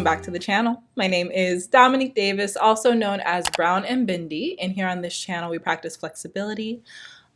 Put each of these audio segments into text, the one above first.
welcome back to the channel. My name is Dominique Davis, also known as Brown and Bendy, and here on this channel we practice flexibility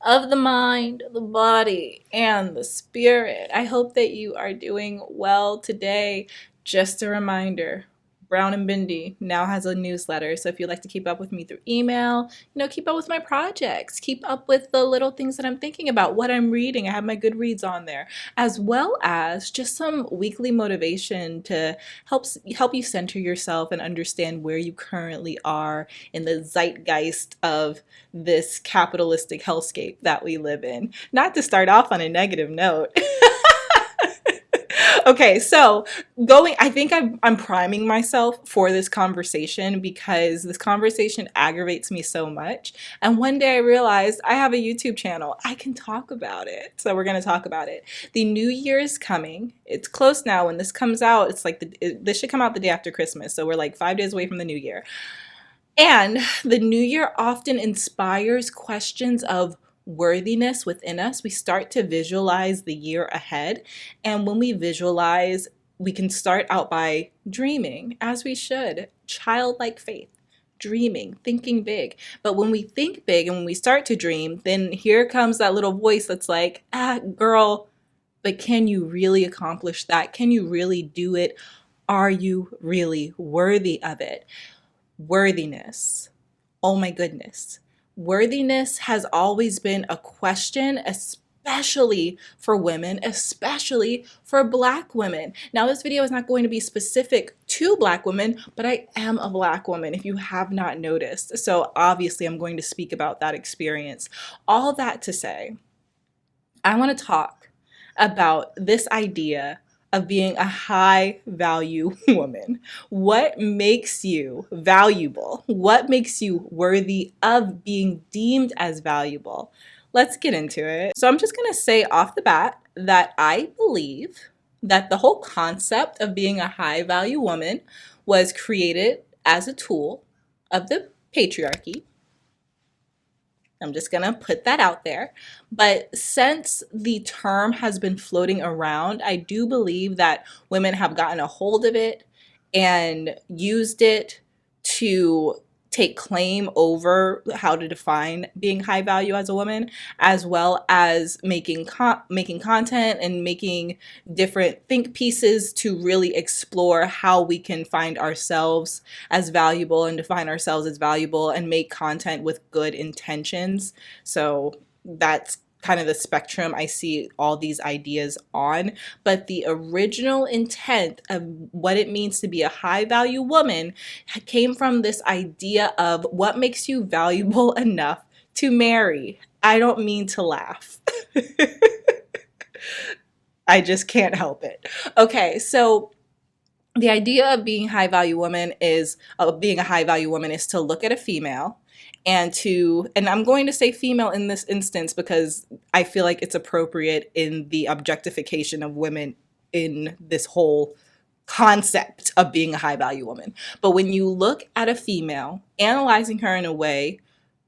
of the mind, the body, and the spirit. I hope that you are doing well today. Just a reminder, Brown and Bendy now has a newsletter, so if you'd like to keep up with me through email, keep up with my projects, keep up with the little things that I'm thinking about, what I'm reading. I have my Goodreads on there, as well as just some weekly motivation to help you center yourself and understand where you currently are in the zeitgeist of this capitalistic hellscape that we live in. Not to start off on a negative note. Okay, so I think I'm priming myself for this conversation because this conversation aggravates me so much. And one day I realized I have a YouTube channel. I can talk about it. So we're going to talk about it. The new year is coming. It's close now. When this comes out, it's like this should come out the day after Christmas. So we're like 5 days away from the new year. And the new year often inspires questions of worthiness within us. We start to visualize the year ahead. And when we visualize, we can start out by dreaming, as we should, childlike faith, dreaming, thinking big. But when we think big and when we start to dream, then here comes that little voice that's like, girl, but can you really accomplish that? Can you really do it? Are you really worthy of it? Worthiness. Oh my goodness. Worthiness has always been a question, especially for women, especially for Black women. Now, this video is not going to be specific to Black women, but I am a Black woman, if you have not noticed. So obviously, I'm going to speak about that experience. All that to say, I want to talk about this idea of being a high value woman. What makes you valuable? What makes you worthy of being deemed as valuable? Let's get into it. So I'm just gonna say off the bat that I believe that the whole concept of being a high value woman was created as a tool of the patriarchy. I'm just gonna put that out there. But since the term has been floating around, I do believe that women have gotten a hold of it and used it to take claim over how to define being high value as a woman, as well as making content and making different think pieces to really explore how we can find ourselves as valuable and define ourselves as valuable and make content with good intentions. So that's kind of the spectrum I see all these ideas on. But the original intent of what it means to be a high value woman came from this idea of what makes you valuable enough to marry. I don't mean to laugh. I just can't help it. Okay, so the idea of being a high value woman is to look at a female and I'm going to say female in this instance because I feel like it's appropriate in the objectification of women in this whole concept of being a high value woman. But when you look at a female, analyzing her in a way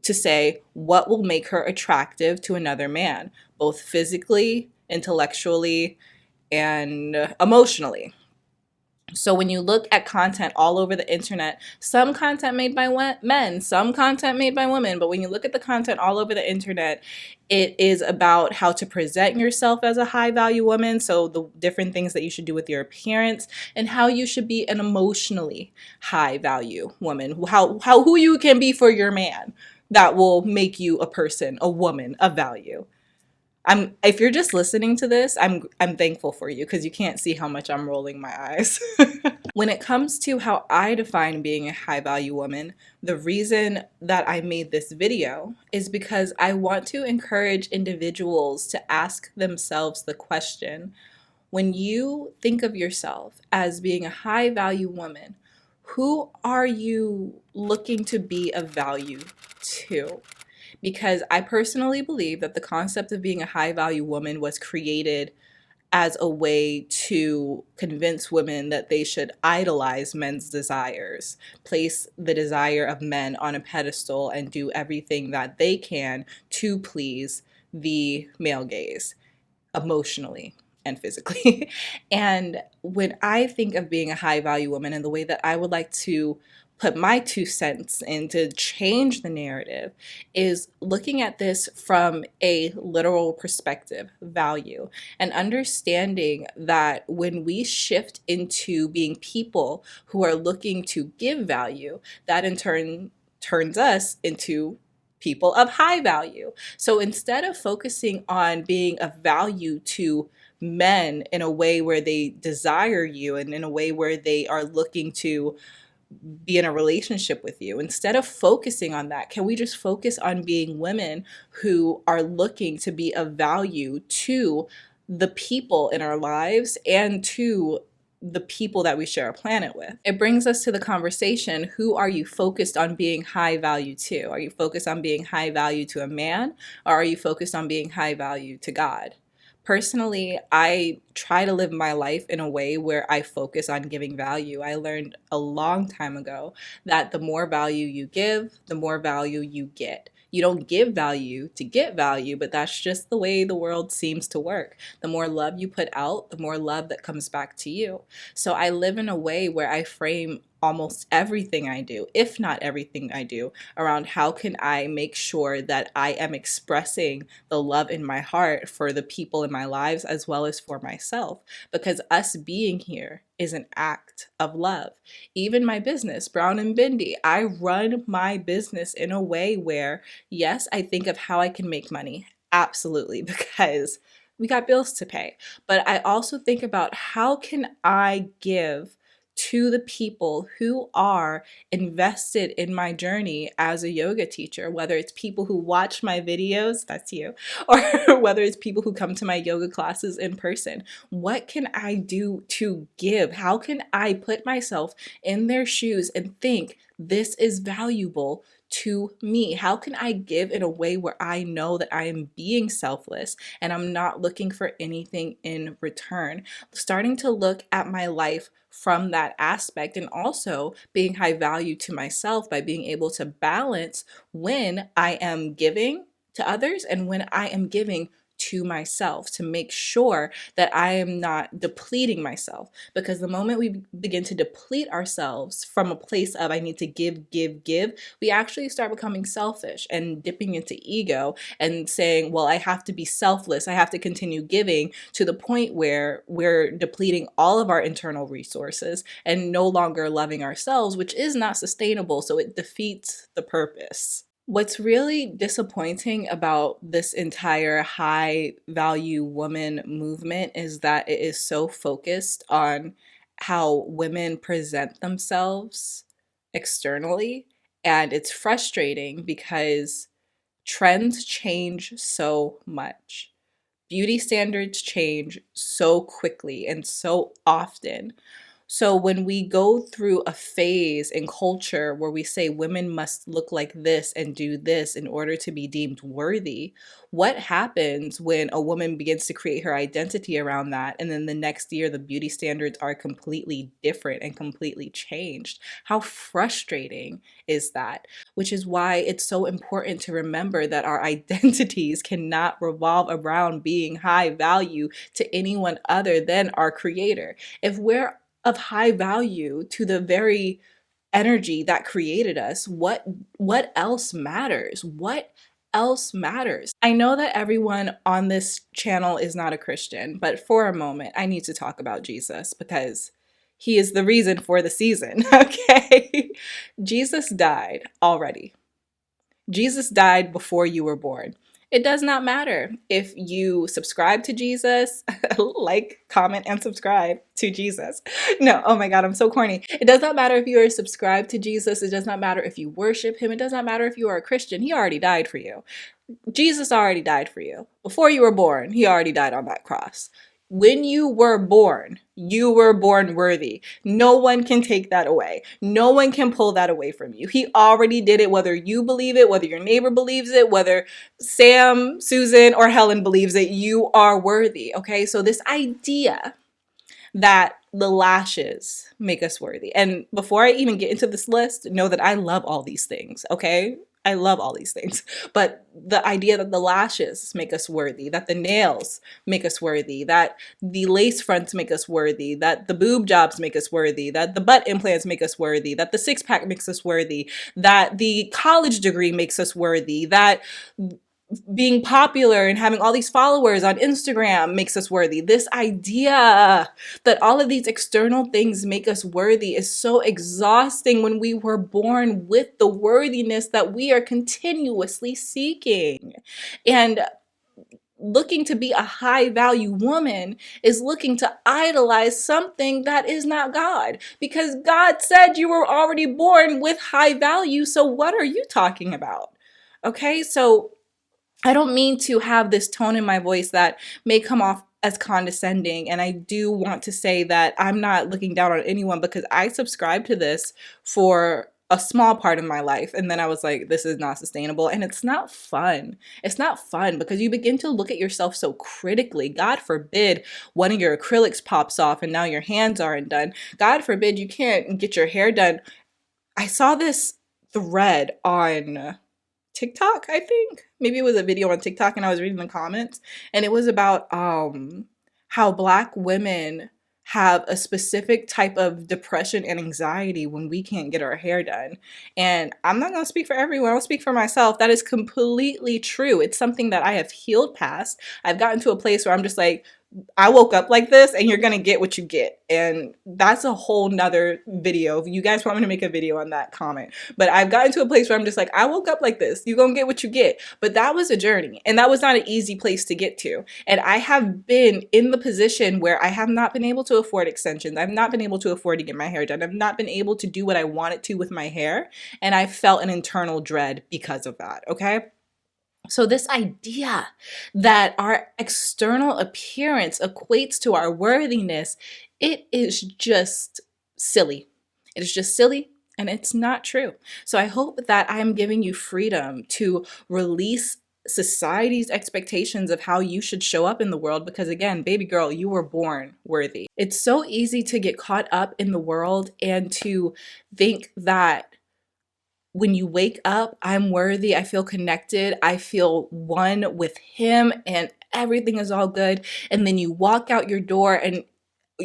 to say what will make her attractive to another man, both physically, intellectually, and emotionally. So when you look at content all over the internet, some content made by men, some content made by women, but when you look at the content all over the internet, it is about how to present yourself as a high value woman. So the different things that you should do with your appearance and how you should be an emotionally high value woman, who you can be for your man that will make you a person, a woman of value. If you're just listening to this, I'm thankful for you because you can't see how much I'm rolling my eyes. When it comes to how I define being a high value woman, the reason that I made this video is because I want to encourage individuals to ask themselves the question, when you think of yourself as being a high value woman, who are you looking to be of value to? Because I personally believe that the concept of being a high value woman was created as a way to convince women that they should idolize men's desires, place the desire of men on a pedestal, and do everything that they can to please the male gaze emotionally. and physically. And when I think of being a high value woman and the way that I would like to put my 2 cents in to change the narrative is looking at this from a literal perspective, value, and understanding that when we shift into being people who are looking to give value, that in turn turns us into people of high value. So instead of focusing on being of value to men in a way where they desire you and in a way where they are looking to be in a relationship with you, instead of focusing on that, can we just focus on being women who are looking to be of value to the people in our lives and to the people that we share a planet with? It brings us to the conversation, who are you focused on being high value to? Are you focused on being high value to a man, or are you focused on being high value to God? Personally, I try to live my life in a way where I focus on giving value. I learned a long time ago that the more value you give, the more value you get. You don't give value to get value, but that's just the way the world seems to work. The more love you put out, the more love that comes back to you. So I live in a way where I frame almost everything I do, if not everything I do, around how can I make sure that I am expressing the love in my heart for the people in my lives as well as for myself. Because us being here is an act of love. Even my business, Brown and Bendy, I run my business in a way where, yes, I think of how I can make money. Absolutely, because we got bills to pay. But I also think about how can I give to the people who are invested in my journey as a yoga teacher, whether it's people who watch my videos, that's you, or whether it's people who come to my yoga classes in person. What can I do to give? How can I put myself in their shoes and think this is valuable to me? How can I give in a way where I know that I am being selfless and I'm not looking for anything in return? Starting to look at my life from that aspect, and also being high value to myself by being able to balance when I am giving to others and when I am giving to myself, to make sure that I am not depleting myself. Because the moment we begin to deplete ourselves from a place of I need to give, we actually start becoming selfish and dipping into ego and saying, well, I have to be selfless. I have to continue giving, to the point where we're depleting all of our internal resources and no longer loving ourselves, which is not sustainable. So it defeats the purpose. What's really disappointing about this entire high value woman movement is that it is so focused on how women present themselves externally. And it's frustrating because trends change so much. Beauty standards change so quickly and so often. So when we go through a phase in culture where we say women must look like this and do this in order to be deemed worthy, what happens when a woman begins to create her identity around that and then the next year the beauty standards are completely different and completely changed? How frustrating is that? Which is why it's so important to remember that our identities cannot revolve around being high value to anyone other than our creator. If we're of high value to the very energy that created us, what else matters? What else matters? I know that everyone on this channel is not a Christian, but for a moment I need to talk about Jesus because he is the reason for the season. Okay. Jesus died already. Jesus died before you were born. It does not matter if you subscribe to Jesus, like, comment, and subscribe to Jesus. No, oh my God, I'm so corny. It does not matter if you are subscribed to Jesus. It does not matter if you worship him. It does not matter if you are a Christian. He already died for you. Jesus already died for you. Before you were born, he already died on that cross. When you were born worthy. No one can take that away. No one can pull that away from you. He already did it, whether you believe it, whether your neighbor believes it, whether Sam, Susan, or Helen believes it, you are worthy. Okay, so this idea that the lashes make us worthy. And before I even get into this list, know that I love all these things, okay? I love all these things. But the idea that the lashes make us worthy, that the nails make us worthy, that the lace fronts make us worthy, that the boob jobs make us worthy, that the butt implants make us worthy, that the six pack makes us worthy, that the college degree makes us worthy, that being popular and having all these followers on Instagram makes us worthy. This idea that all of these external things make us worthy is so exhausting when we were born with the worthiness that we are continuously seeking. And looking to be a high value woman is looking to idolize something that is not God, because God said you were already born with high value. So what are you talking about? Okay, so I don't mean to have this tone in my voice that may come off as condescending. And I do want to say that I'm not looking down on anyone, because I subscribed to this for a small part of my life. And then I was like, this is not sustainable. And it's not fun. It's not fun because you begin to look at yourself so critically. God forbid one of your acrylics pops off and now your hands aren't done. God forbid you can't get your hair done. I saw this thread on TikTok, I think. Maybe it was a video on TikTok and I was reading the comments, and it was about how Black women have a specific type of depression and anxiety when we can't get our hair done. And I'm not going to speak for everyone, I'll speak for myself. That is completely true. It's something that I have healed past. I've gotten to a place where I'm just like, I woke up like this and you're gonna get what you get. And that's a whole nother video. If you guys want me to make a video on that, comment. But I've gotten to a place where I'm just like, I woke up like this. You're gonna get what you get. But that was a journey. And that was not an easy place to get to. And I have been in the position where I have not been able to afford extensions. I've not been able to afford to get my hair done. I've not been able to do what I wanted to with my hair. And I felt an internal dread because of that. Okay. So this idea that our external appearance equates to our worthiness, it is just silly. It is just silly, and it's not true. So I hope that I'm giving you freedom to release society's expectations of how you should show up in the world, because again, baby girl, you were born worthy. It's so easy to get caught up in the world and to think that when you wake up, I'm worthy, I feel connected, I feel one with him, and everything is all good. And then you walk out your door and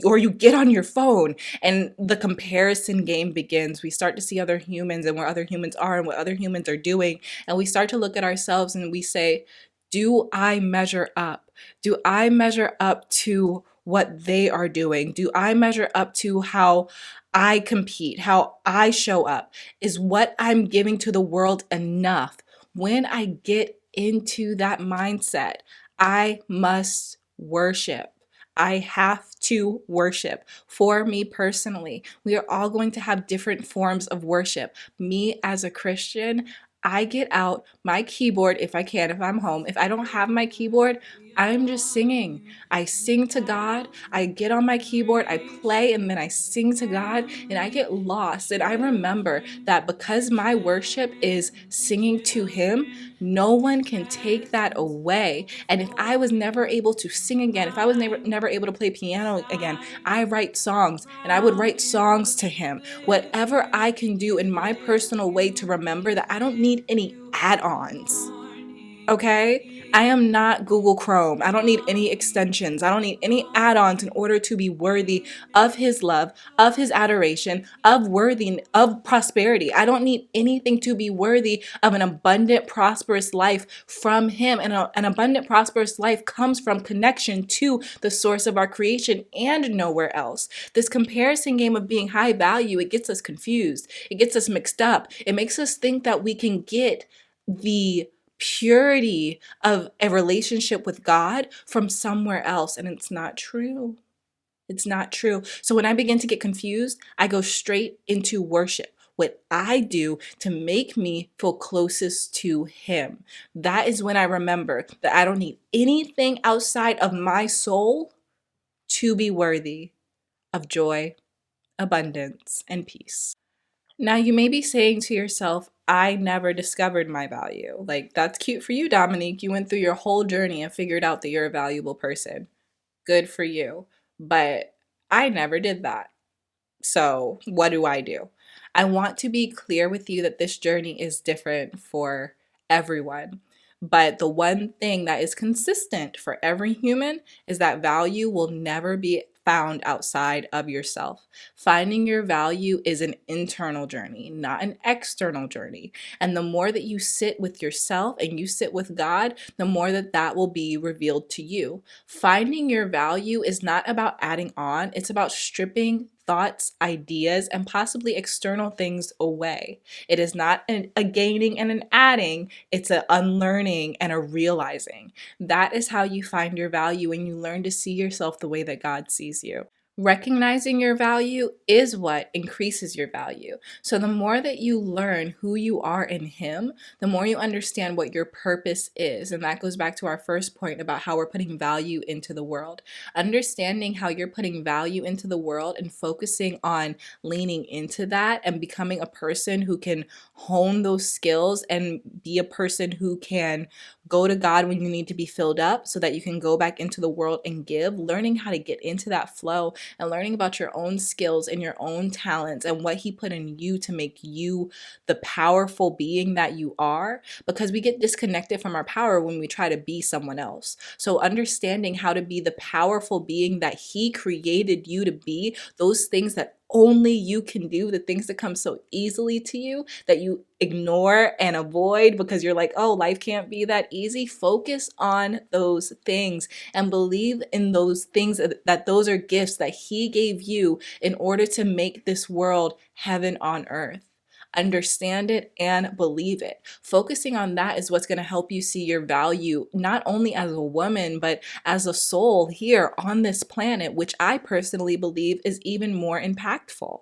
or you get on your phone and the comparison game begins. We start to see other humans and where other humans are and what other humans are doing. And we start to look at ourselves and we say, do I measure up? Do I measure up to what they are doing? Do I measure up to how I compete, how I show up? Is what I'm giving to the world enough? When I get into that mindset, I must worship. I have to worship. For me personally, we are all going to have different forms of worship. Me as a Christian, I get out my keyboard if I can, if I'm home. If I don't have my keyboard, I'm just singing. I sing to God. I get on my keyboard, I play, and then I sing to God, and I get lost. And I remember that because my worship is singing to Him, no one can take that away. And if I was never able to sing again, if I was never able to play piano again, I write songs, and I would write songs to Him. Whatever I can do in my personal way to remember that I don't need any add-ons. Okay? I am not Google Chrome. I don't need any extensions. I don't need any add-ons in order to be worthy of His love, of His adoration, of prosperity. I don't need anything to be worthy of an abundant, prosperous life from Him. And an abundant, prosperous life comes from connection to the source of our creation and nowhere else. This comparison game of being high value, it gets us confused. It gets us mixed up. It makes us think that we can get the purity of a relationship with God from somewhere else. And it's not true. It's not true. So when I begin to get confused, I go straight into worship. What I do to make me feel closest to Him. That is when I remember that I don't need anything outside of my soul to be worthy of joy, abundance, and peace. Now, you may be saying to yourself, I never discovered my value. Like, that's cute for you, Dominique. You went through your whole journey and figured out that you're a valuable person. Good for you. But I never did that. So what do? I want to be clear with you that this journey is different for everyone. But the one thing that is consistent for every human is that value will never be found outside of yourself. Finding your value is an internal journey, not an external journey. And the more that you sit with yourself and you sit with God, the more that that will be revealed to you. Finding your value is not about adding on, it's about stripping thoughts, ideas, and possibly external things away. It is not a gaining and an adding, it's an unlearning and a realizing. That is how you find your value when you learn to see yourself the way that God sees you. Recognizing your value is what increases your value. So, the more that you learn who you are in Him, the more you understand what your purpose is. And that goes back to our first point about how we're putting value into the world. Understanding how you're putting value into the world and focusing on leaning into that and becoming a person who can hone those skills and be a person who can go to God when you need to be filled up so that you can go back into the world and give. Learning how to get into that flow and learning about your own skills and your own talents and what He put in you to make you the powerful being that you are, because we get disconnected from our power when we try to be someone else. So understanding how to be the powerful being that He created you to be, those things that only you can do, the things that come so easily to you that you ignore and avoid because you're like, oh, life can't be that easy. Focus on those things and believe in those things, that those are gifts that He gave you in order to make this world heaven on earth. Understand it and believe it. Focusing on that is what's going to help you see your value, not only as a woman, but as a soul here on this planet, which I personally believe is even more impactful.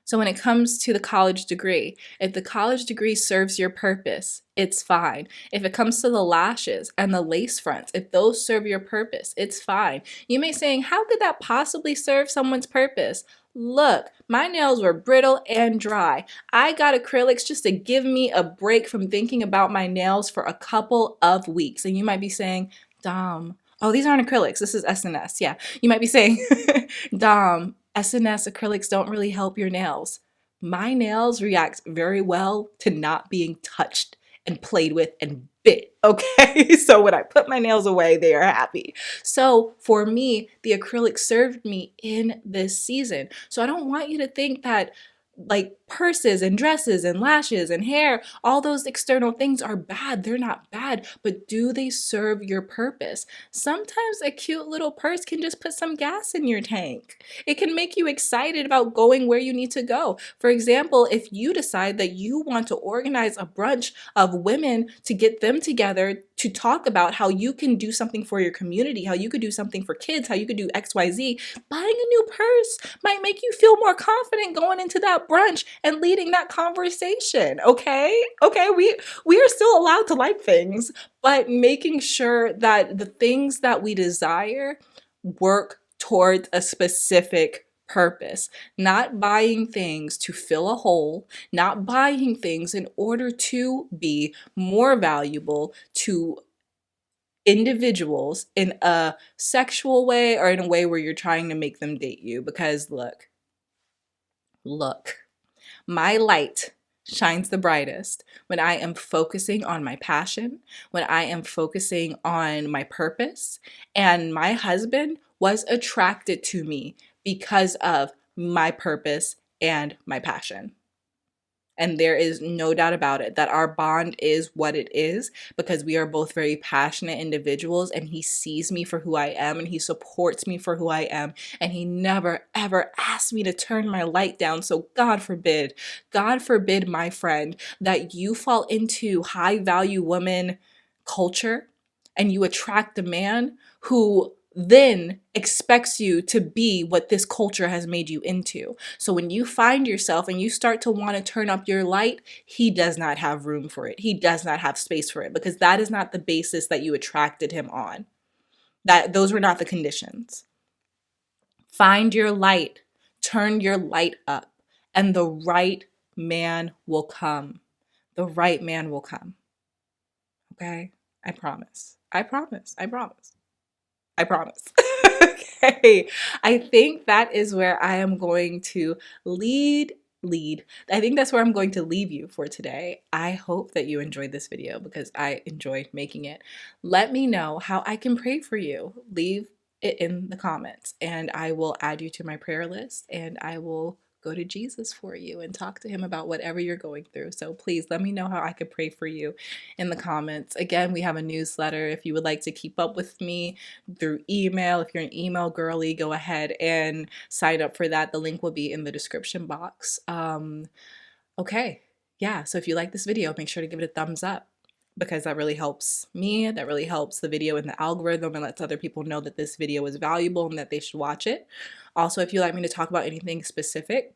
So when it comes to the college degree, if the college degree serves your purpose, it's fine. If it comes to the lashes and the lace fronts, if those serve your purpose, it's fine. You may be saying, how could that possibly serve someone's purpose? Look, my nails were brittle and dry. I got acrylics just to give me a break from thinking about my nails for a couple of weeks. And you might be saying, Dom, oh, these aren't acrylics. This is SNS. Yeah. You might be saying, Dom, SNS acrylics don't really help your nails. My nails react very well to not being touched and played with and bit. Okay. So when I put my nails away, they are happy. So for me, the acrylic served me in this season. So I don't want you to think that like purses and dresses and lashes and hair, all those external things are bad. They're not bad, but do they serve your purpose? Sometimes a cute little purse can just put some gas in your tank. It can make you excited about going where you need to go. For example, if you decide that you want to organize a brunch of women to get them together to talk about how you can do something for your community, how you could do something for kids, how you could do XYZ, buying a new purse might make you feel more confident going into that brunch and leading that conversation. Okay, we are still allowed to like things, but making sure that the things that we desire work towards a specific purpose, not buying things to fill a hole, not buying things in order to be more valuable to individuals in a sexual way or in a way where you're trying to make them date you. Because look, my light shines the brightest when I am focusing on my passion, when I am focusing on my purpose. And my husband was attracted to me because of my purpose and my passion. And there is no doubt about it that our bond is what it is because we are both very passionate individuals, and he sees me for who I am and he supports me for who I am. And he never, ever asked me to turn my light down. So God forbid, my friend, that you fall into high value woman culture and you attract a man who then expects you to be what this culture has made you into. So when you find yourself and you start to want to turn up your light, he does not have room for it. He does not have space for it, because that is not the basis that you attracted him on. Those were not the conditions. Find your light, turn your light up, and the right man will come. The right man will come. Okay? I promise. I promise. I promise. I promise. Okay. I think that is where I am going to lead lead. I think that's where I'm going to leave you for today. I hope that you enjoyed this video because I enjoyed making it. Let me know how I can pray for you. Leave it in the comments and I will add you to my prayer list and I will go to Jesus for you and talk to him about whatever you're going through. So please let me know how I could pray for you in the comments. Again, we have a newsletter. If you would like to keep up with me through email, if you're an email girly, go ahead and sign up for that. The link will be in the description box. Okay, yeah, so if you like this video, make sure to give it a thumbs up because that really helps me, that really helps the video in the algorithm and lets other people know that this video is valuable and that they should watch it. Also, if you'd like me to talk about anything specific,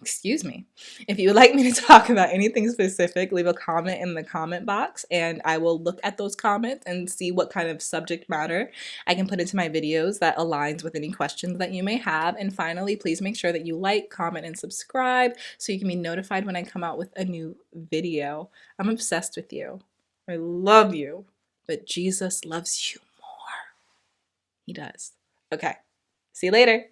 excuse me, if you would like me to talk about anything specific, leave a comment in the comment box and I will look at those comments and see what kind of subject matter I can put into my videos that aligns with any questions that you may have. And finally, please make sure that you like, comment, and subscribe so you can be notified when I come out with a new video. I'm obsessed with you. I love you, but Jesus loves you more. He does. Okay, see you later.